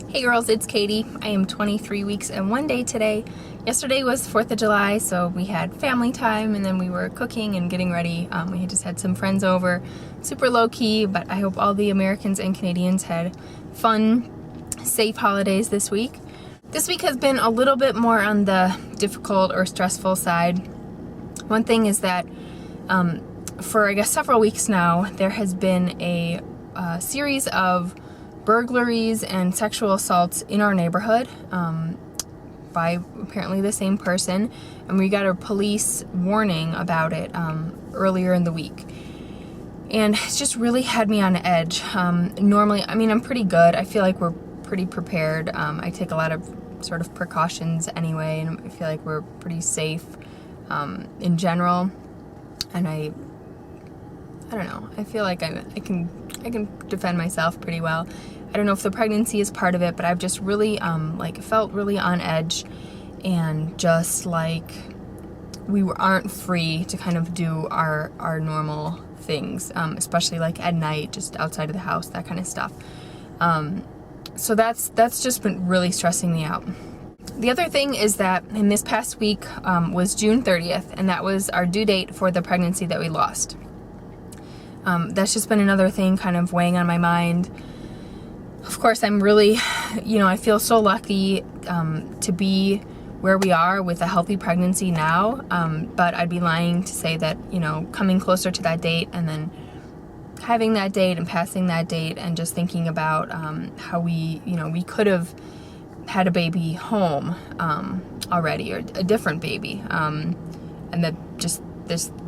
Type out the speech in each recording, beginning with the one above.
Hey girls, it's Katie. I am 23 weeks and 1 day today. Yesterday was 4th of July, so we had family time and then we were cooking and getting ready. We had just had some friends over, super low key, but I hope all the Americans and Canadians had fun, safe holidays this week. This week has been a little bit more on the difficult or stressful side. One thing is that for I guess several weeks now, there has been a series of burglaries and sexual assaults in our neighborhood by apparently the same person, and we got a police warning about it earlier in the week, and it's just really had me on edge. Normally, I mean, I'm pretty good. I feel like we're pretty prepared. I take a lot of sort of precautions anyway, and I feel like we're pretty safe in general, and I don't know, I feel like I can defend myself pretty well. I don't know if the pregnancy is part of it, but I've just really felt really on edge, and just like we aren't free to kind of do our normal things, especially like at night, just outside of the house, that kind of stuff. So that's just been really stressing me out. The other thing is that in this past week was June 30th, and that was our due date for the pregnancy that we lost. That's just been another thing kind of weighing on my mind. Of course, I'm really, I feel so lucky to be where we are with a healthy pregnancy now, but I'd be lying to say that, coming closer to that date and then having that date and passing that date and just thinking about how we could have had a baby home already, or a different baby, and that just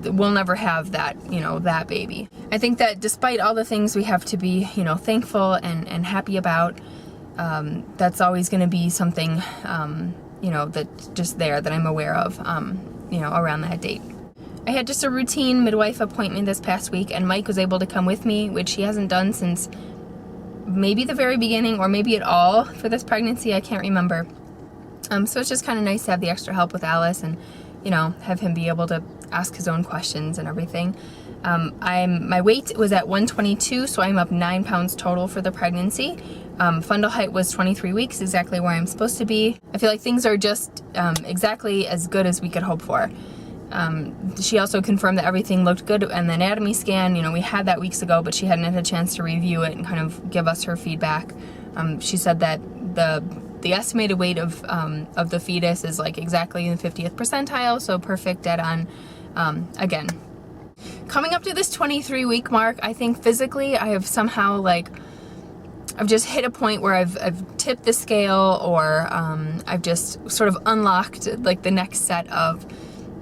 we'll never have that, that baby. I think that despite all the things we have to be, thankful and happy about, that's always going to be something, that's just there that I'm aware of, around that date. I had just a routine midwife appointment this past week, and Mike was able to come with me, which he hasn't done since maybe the very beginning, or maybe at all for this pregnancy. I can't remember. So it's just kind of nice to have the extra help with Alice, and have him be able to ask his own questions and everything. My weight was at 122, so I'm up 9 pounds total for the pregnancy. Fundal height was 23 weeks, exactly where I'm supposed to be. I feel like things are just exactly as good as we could hope for. She also confirmed that everything looked good in the anatomy scan. We had that weeks ago, but she hadn't had a chance to review it and kind of give us her feedback. She said that the estimated weight of the fetus is like exactly in the 50th percentile, so perfect, dead on. Again, coming up to this 23 week mark, I think physically I have somehow I've just hit a point where I've tipped the scale, or I've just sort of unlocked the next set of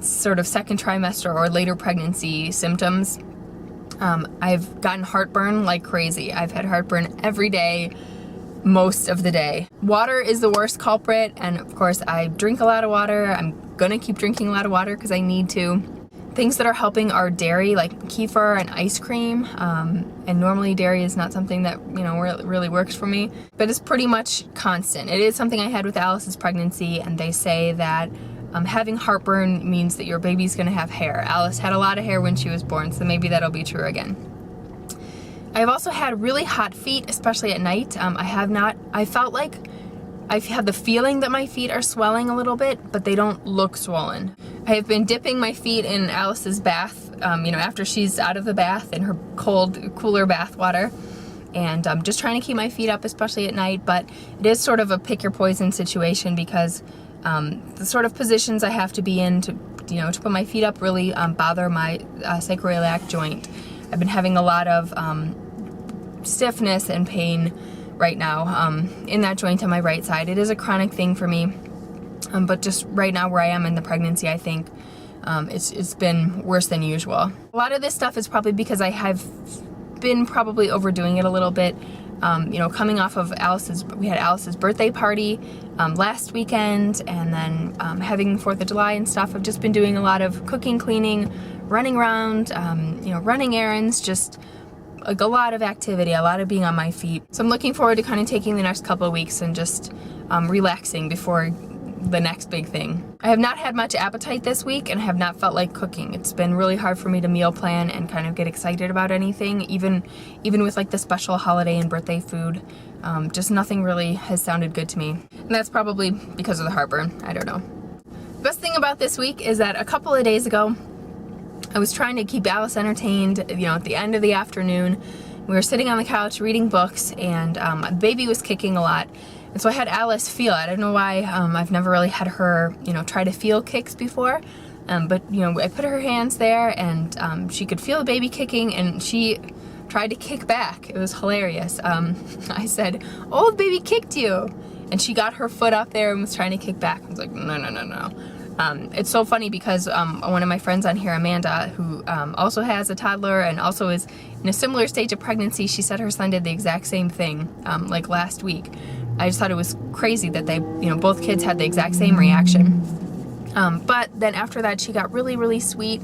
sort of second trimester or later pregnancy symptoms. I've gotten heartburn like crazy. I've had heartburn every day, most of the day. Water is the worst culprit, and of course I drink a lot of water. I'm gonna keep drinking a lot of water because I need to. Things that are helping are dairy, like kefir and ice cream, and normally dairy is not something that really works for me, but it's pretty much constant. It is something I had with Alice's pregnancy, and they say that having heartburn means that your baby's gonna have hair. Alice had a lot of hair when she was born, so maybe that'll be true again. I've also had really hot feet, especially at night. I felt like I've had the feeling that my feet are swelling a little bit, but they don't look swollen. I have been dipping my feet in Alice's bath, after she's out of the bath, in her cooler bath water, and I'm just trying to keep my feet up, especially at night, but it is sort of a pick your poison situation because the sort of positions I have to be in to put my feet up really bother my sacroiliac joint. I've been having a lot of stiffness and pain right now in that joint on my right side. It is a chronic thing for me, but just right now where I am in the pregnancy, I think it's been worse than usual. A lot of this stuff is probably because I have been probably overdoing it a little bit. Coming off of we had Alice's birthday party last weekend, and then having 4th of July and stuff. I've just been doing a lot of cooking, cleaning, running around, running errands, just like a lot of activity, a lot of being on my feet. So I'm looking forward to kind of taking the next couple of weeks and just relaxing before the next big thing. I have not had much appetite this week and have not felt like cooking. It's been really hard for me to meal plan and kind of get excited about anything, even with like the special holiday and birthday food. Just nothing really has sounded good to me. And that's probably because of the heartburn. I don't know. The best thing about this week is that a couple of days ago, I was trying to keep Alice entertained, at the end of the afternoon. We were sitting on the couch reading books, and the baby was kicking a lot. And so I had Alice feel it. I don't know why. I've never really had her, try to feel kicks before. But I put her hands there, and she could feel the baby kicking, and she tried to kick back. It was hilarious. I said, "Oh, the baby kicked you." And she got her foot up there and was trying to kick back. I was like, no, no, no, no. It's so funny because one of my friends on here, Amanda, who also has a toddler and also is in a similar stage of pregnancy, she said her son did the exact same thing, like last week. I just thought it was crazy that they, both kids had the exact same reaction. But then after that, she got really, really sweet,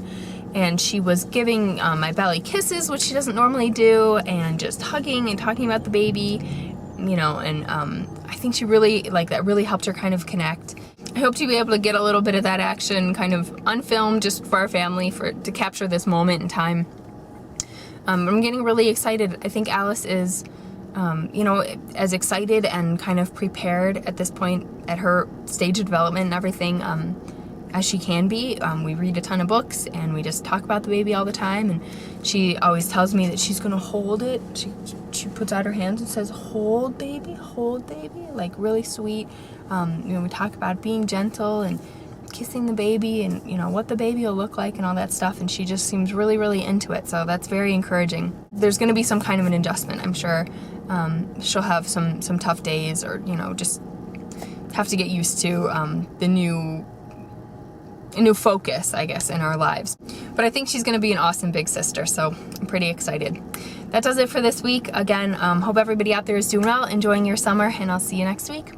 and she was giving my belly kisses, which she doesn't normally do, and just hugging and talking about the baby, and I think she really, that really helped her kind of connect. I hope to be able to get a little bit of that action kind of unfilmed just for our family, to capture this moment in time. I'm getting really excited. I think Alice is, as excited and kind of prepared at this point at her stage of development and everything as she can be. We read a ton of books, and we just talk about the baby all the time, and she always tells me that she's gonna hold it. She puts out her hands and says, hold baby, like really sweet. We talk about being gentle and kissing the baby and what the baby will look like and all that stuff, and she just seems really, really into it, so that's very encouraging. There's going to be some kind of an adjustment, I'm sure. She'll have some tough days, or just have to get used to the new focus, I guess, in our lives. But I think she's going to be an awesome big sister, so I'm pretty excited. That does it for this week. Again, hope everybody out there is doing well, enjoying your summer, and I'll see you next week.